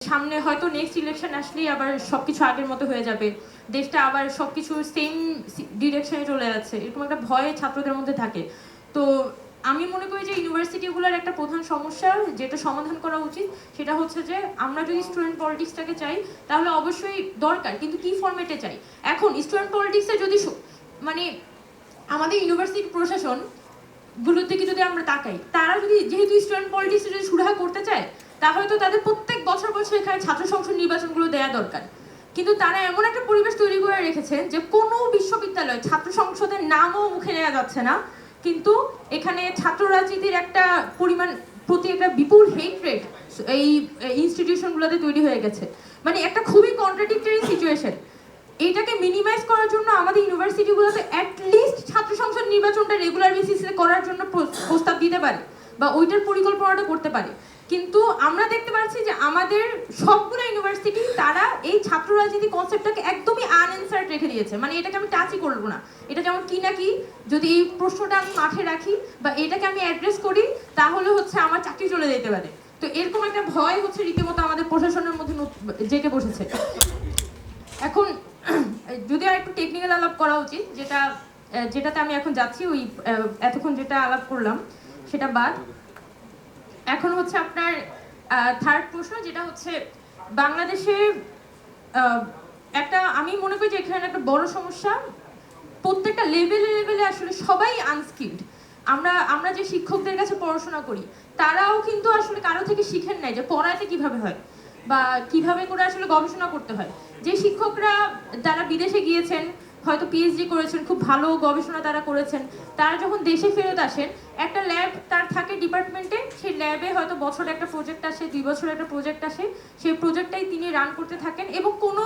সামনে হয়তো next election আসলেই আবার সবকিছু আগের মতো হয়ে যাবে, দেশটা আবার সবকিছু সেম ডিরেকশনে চলে যাচ্ছে, এরকম একটা ভয় ছাত্রদের মধ্যে থাকে। তো আমি মনে করি যে ইউনিভার্সিটিগুলোর একটা প্রধান সমস্যা যেটা সমাধান করা উচিত সেটা হচ্ছে যে আমরা যদি স্টুডেন্ট পলিটিক্সটাকে চাই তাহলে অবশ্যই দরকার, কিন্তু কি ফরম্যাটে চাই। এখন স্টুডেন্ট পলিটিক্সে যদি মানে আমাদের ইউনিভার্সিটি প্রশাসন গুলোর দিকে যদি আমরা তাকাই, তারা যদি যেহেতু স্টুডেন্ট পলিটিক্সে যদি সুরাহা করতে চায় তাহলে তো তাদের প্রত্যেক বছর বছর এখানে ছাত্র সংসদ নির্বাচনগুলো দেওয়া দরকার। কিন্তু তারা এমন একটা পরিবেশ তৈরি করে রেখেছেন যে কোনো বিশ্ববিদ্যালয় ছাত্র সংসদের নামও মুখে নেওয়া যাচ্ছে না, কিন্তু এখানে ছাত্র রাজনীতির একটা পরিমাণ প্রতি একটা বিপুল হেট্রেট এই ইনস্টিটিউশনগুলোতে তৈরি হয়ে গেছে। মানে একটা খুবই কন্ট্রাডিক্টরি সিচুয়েশন। এইটাকে মিনিমাইজ করার জন্য আমাদের ইউনিভার্সিটিগুলোতে অ্যাটলিস্ট ছাত্র সংসদ নির্বাচনটা রেগুলার বেসিসে করার জন্য প্রস্তাব দিতে পারে বা ওইটার পরিকল্পনাটা করতে পারে। কিন্তু আমরা দেখতে পাচ্ছি যে আমাদের সবগুলো ইউনিভার্সিটি তারা এই ছাত্র রাজনীতি কনসেপ্টটাকে একদমই আনঅ্যান্সার্ড রেখে দিয়েছে। মানে এটাকে আমি টাচই করবো না, এটা যেমন কি না কি, যদি এই প্রশ্নটা আমি মাঠে রাখি বা এটাকে আমি অ্যাড্রেস করি তাহলে হচ্ছে আমার চাকরি চলে যেতে পারে। তো এরকম একটা ভয় হচ্ছে রীতিমতো আমাদের প্রশাসনের মধ্যে জেগে বসেছে। এখন যদি আর একটু টেকনিক্যাল আলাপ করা উচিত, যেটাতে আমি এখন যাচ্ছি, ওই এতক্ষণ যেটা আলাপ করলাম সেটা বাদ। এখন হচ্ছে আপনার থার্ড প্রশ্ন, যেটা হচ্ছে বাংলাদেশে একটা, আমি মনে করি যে এখানে একটা বড় সমস্যা, প্রত্যেকটা লেভেলে লেভেলে আসলে সবাই আনস্কিলড। আমরা যে শিক্ষকদের কাছে পড়াশোনা করি তারাও কিন্তু আসলে কারো থেকে শিখেন নাই যে পড়াতে কিভাবে হয় বা কিভাবে করে আসলে গবেষণা করতে হয়। যে শিক্ষকরা যারা বিদেশে গিয়েছেন, হয়তো পিএইচডি করেছেন, খুব ভালো গবেষণা তারা করেছেন, তারা যখন দেশে ফেরত আসেন একটা ল্যাব তার থাকে ডিপার্টমেন্টে, সেই ল্যাবে হয়তো বছরে একটা প্রজেক্ট আসে, 2 বছরে একটা প্রজেক্ট আসে, সেই প্রজেক্টটাই তিনি রান করতে থাকেন এবং কোনো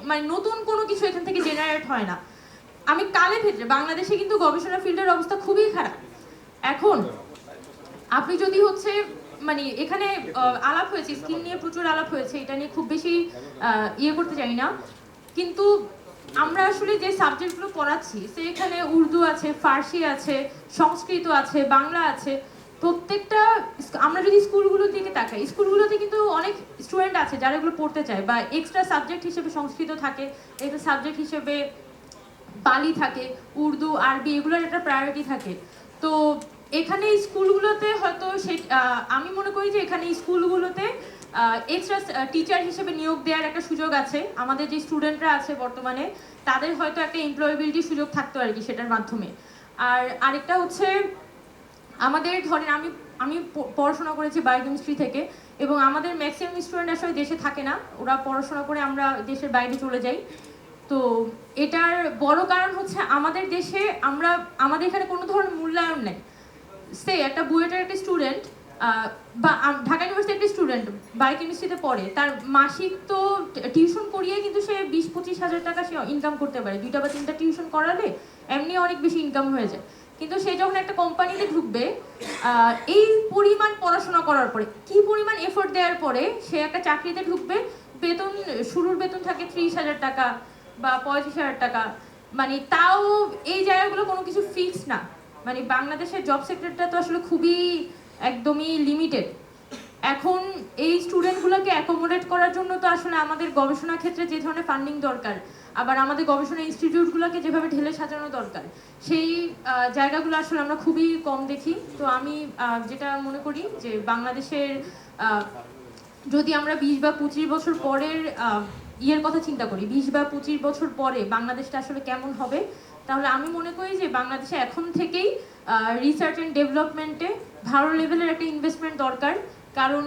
মানে নতুন কোনো কিছু এখান থেকে জেনারেট হয় না। আমি কালে ক্ষেত্রে বাংলাদেশে কিন্তু গবেষণা ফিল্ডের অবস্থা খুবই খারাপ। এখন আপনি যদি হচ্ছে মানে এখানে আলাপ হয়েছে, স্কিল নিয়ে প্রচুর আলাপ হয়েছে, এটা নিয়ে খুব বেশি ইয়ে করতে চাই না, কিন্তু আমরা আসলে যে সাবজেক্টগুলো পড়াচ্ছি সেখানে উর্দু আছে, ফার্সি আছে, সংস্কৃত আছে, বাংলা আছে। প্রত্যেকটা আমরা যদি স্কুলগুলোর দিকে তাকাই, স্কুলগুলোতে কিন্তু অনেক স্টুডেন্ট আছে যারা এগুলো পড়তে চায়, বা এক্সট্রা সাবজেক্ট হিসেবে সংস্কৃত থাকে, এক্সট্রা সাবজেক্ট হিসেবে বালি থাকে, উর্দু, আরবি, এগুলোর একটা প্রায়োরিটি থাকে। তো এখানে স্কুলগুলোতে হয়তো আমি মনে করি যে এখানে স্কুলগুলোতে এক্সট্রা টিচার হিসেবে নিয়োগ দেওয়ার একটা সুযোগ আছে। আমাদের যে স্টুডেন্টরা আছে বর্তমানে তাদের হয়তো একটা এমপ্লয়েবিলিটি সুযোগ থাকতো আর কি সেটার মাধ্যমে। আর আরেকটা হচ্ছে আমাদের ধরেন আমি আমি পড়াশোনা করেছি বায়োকেমিস্ট্রি থেকে, এবং আমাদের ম্যাক্সিমাম স্টুডেন্ট আসলে দেশে থাকে না, ওরা পড়াশোনা করে আমরা দেশের বাইরে চলে যাই। তো এটার বড় কারণ হচ্ছে আমাদের দেশে আমাদের এখানে কোনো ধরনের মূল্যায়ন নেই। সে একটা বুয়েটের একটা স্টুডেন্ট বা ঢাকা ইউনিভার্সিটির একটা স্টুডেন্ট বায়োকেমিস্ট্রিতে পড়ে, তার মাসিক তো টিউশন করিয়ে কিন্তু সে 20-25 হাজার টাকা সে ইনকাম করতে পারে, 2টা বা 3টা টিউশন করালে এমনি অনেক বেশি ইনকাম হয়ে যায়। কিন্তু সে যখন একটা কোম্পানিতে ঢুকবে, এই পরিমাণ পড়াশোনা করার পরে, কি পরিমাণ এফোর্ট দেওয়ার পরে সে একটা চাকরিতে ঢুকবে, বেতন শুরুর বেতন থাকে 30,000 টাকা বা 35,000 টাকা। মানে তাও এই জায়গাগুলো কোনো কিছু ফিক্স না। মানে বাংলাদেশের জব সেক্টরটা তো আসলে খুবই একদমই লিমিটেড। এখন এই স্টুডেন্টগুলোকে অ্যাকোমোডেট করার জন্য তো আসলে আমাদের গবেষণা ক্ষেত্রে যে ধরনের ফান্ডিং দরকার, আবার আমাদের গবেষণা ইনস্টিটিউটগুলোকে যেভাবে ঢেলে সাজানো দরকার, সেই জায়গাগুলো আসলে আমরা খুবই কম দেখি। তো আমি যেটা মনে করি যে বাংলাদেশের যদি আমরা 20 বা 25 বছর পরের ইয়ের কথা চিন্তা করি, 20 বা 25 বছর পরে বাংলাদেশটা আসলে কেমন হবে, তাহলে আমি মনে করি যে বাংলাদেশে এখন থেকেই রিসার্চ অ্যান্ড ডেভেলপমেন্টে ভালো লেভেলের একটা ইনভেস্টমেন্ট দরকার। কারণ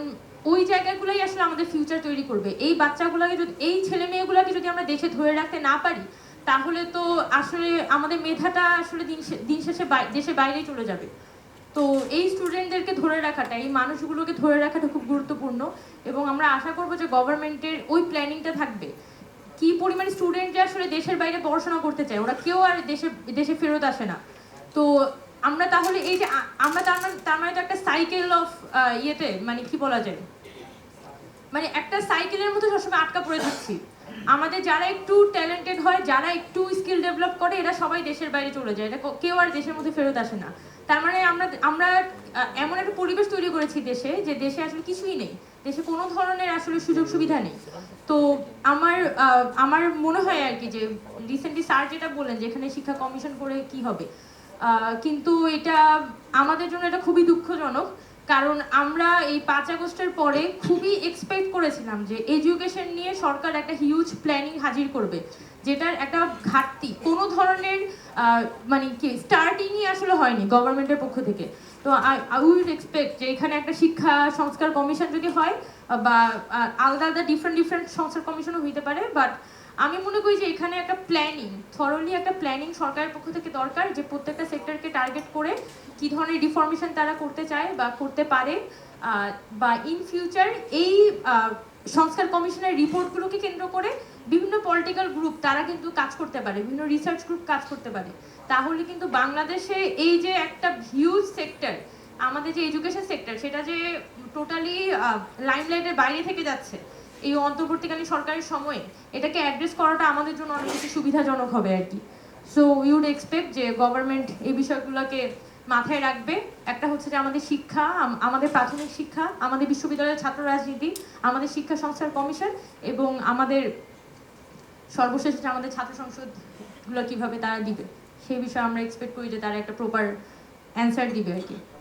ওই জায়গাগুলোই আসলে আমাদের ফিউচার তৈরি করবে। এই বাচ্চাগুলোকে যদি, এই ছেলে মেয়েগুলোকে যদি আমরা দেশে ধরে রাখতে না পারি তাহলে তো আসলে আমাদের মেধাটা আসলে দিন শেষে দেশের বাইরেই চলে যাবে। তো এই স্টুডেন্টদেরকে ধরে রাখাটা, এই মানুষগুলোকে ধরে রাখাটা খুব গুরুত্বপূর্ণ, এবং আমরা আশা করবো যে গভর্নমেন্টের ওই প্ল্যানিংটা থাকবে। কি পরিমাণ স্টুডেন্ট যে আসলে দেশের বাইরে পড়াশোনা করতে চায়, ওরা কেউ আর দেশে ফেরত আসে না। তো আমরা তাহলে এই যে আমরা তার মানে তো একটা সাইকেল অফ ইয়েতে, মানে কি বলা যায়, মানে একটা সাইকেলের মধ্যে সবসময় আটকা পড়ে যাচ্ছি। আমাদের যারা একটু ট্যালেন্টেড হয়, যারা একটু স্কিল ডেভেলপ করে, এরা সবাই দেশের বাইরে চলে যায়, এটা কেউ আর দেশের মধ্যে ফেরত আসে না। তার মানে আমরা এমন একটা পরিবেশ তৈরি করেছি দেশে, যে দেশে আসলে কিছুই নেই, দেশে কোনো ধরনের আসলে সুযোগ সুবিধা নেই। তো আমার মনে হয় আর কি যে রিসেন্টলি স্যার যেটা বললেন যে এখানে শিক্ষা কমিশন করে কি হবে, কিন্তু এটা আমাদের জন্য এটা খুবই দুঃখজনক। কারণ আমরা এই 5 আগস্টের পরে খুবই এক্সপেক্ট করেছিলাম যে এডুকেশন নিয়ে সরকার একটা হিউজ প্ল্যানিং হাজির করবে, যেটার একটা ঘাটতি কোনো ধরনের মানে কি স্টার্টিংই আসলে হয়নি গভর্নমেন্টের পক্ষ থেকে। তো আই উইল এক্সপেক্ট যে এখানে একটা শিক্ষা সংস্কার কমিশন যদি হয়, বা আলাদা আলাদা ডিফারেন্ট সংস্কার কমিশনও হইতে পারে, বাট আমি মনে করি যে এখানে একটা প্ল্যানিং, থরলি একটা প্ল্যানিং সরকারের পক্ষ থেকে দরকার, যে প্রত্যেকটা সেক্টরকে টার্গেট করে কি ধরনের রিফরমেশন তারা করতে চায় বা করতে পারে, বা ইন ফিউচার এই সংস্কার কমিশনের রিপোর্টগুলোকে কেন্দ্র করে বিভিন্ন পলিটিক্যাল গ্রুপ তারা কিন্তু কাজ করতে পারে, বিভিন্ন রিসার্চ গ্রুপ কাজ করতে পারে। তাহলে কিন্তু বাংলাদেশে এই যে একটা হিউজ সেক্টর, আমাদের যে এডুকেশন সেক্টর, সেটা যে টোটালি লাইমলাইটের বাইরে থেকে যাচ্ছে এই অন্তর্বর্তীকালীন সরকারের সময়ে, এটাকে অ্যাড্রেস করাটা আমাদের জন্য অনেক বেশি সুবিধাজনক হবে আর কি। সো উই উড এক্সপেক্ট যে গভর্নমেন্ট এই বিষয়গুলোকে মাথায় রাখবে। একটা হচ্ছে যে আমাদের শিক্ষা, আমাদের প্রাথমিক শিক্ষা, আমাদের বিশ্ববিদ্যালয়ের ছাত্র রাজনীতি, আমাদের শিক্ষা সংস্কার কমিশন, এবং আমাদের সর্বশেষ যে আমাদের ছাত্র সংসদগুলো কিভাবে তারা দিবে, সেই বিষয়ে আমরা এক্সপেক্ট করি যে তারা একটা প্রপার অ্যান্সার দিবে আর কি।